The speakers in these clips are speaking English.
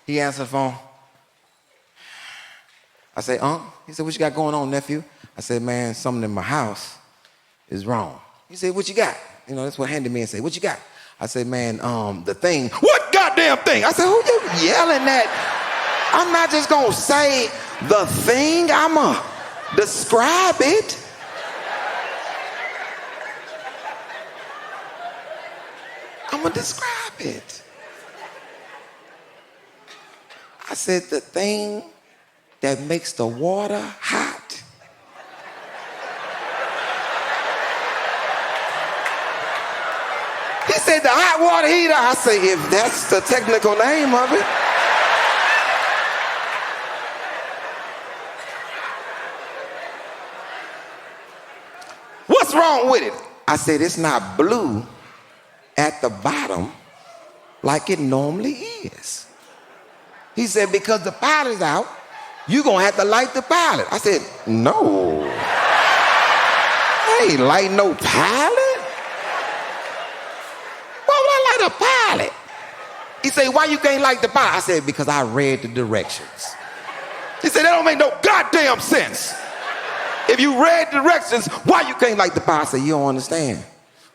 He answered the phone. I say, He said, what you got going on, nephew? I said, man, something in my house is wrong. He said, what you got? You know, that's what handyman say, what you got? I said, man, the thing. What goddamn thing? I said, who you yelling at? I'm not just gonna say the thing, I'ma describe it. I'ma describe it. I said, the thing that makes the water hot. He said, the hot water heater. I say, if that's the technical name of it. What's wrong with it? I said, it's not blue at the bottom like it normally is. He said, because the pilot's out, you're going to have to light the pilot. I said, no. I ain't lighting no pilot. Why would I light a pilot? He said, why you can't light the pilot? I said, because I read the directions. He said, that don't make no goddamn sense. If you read directions, why you can't light the pilot? I said, you don't understand.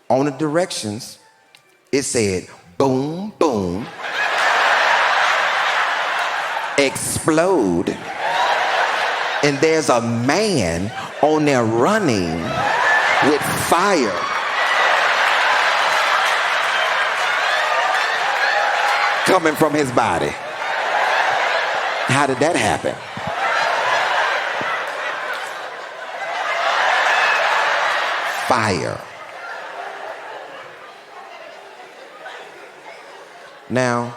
On the directions, it said, boom, boom, explode, and there's a man on there running with fire. Coming from his body. How did that happen? Fire. Now,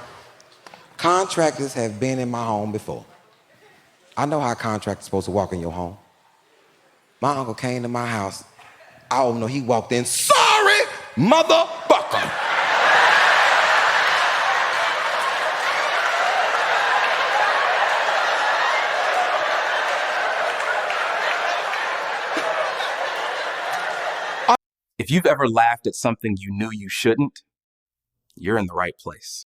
contractors have been in my home before. I know how contractors supposed to walk in your home. My uncle came to my house. I don't know, he walked in, sorry, motherfucker. If you've ever laughed at something you knew you shouldn't, you're in the right place.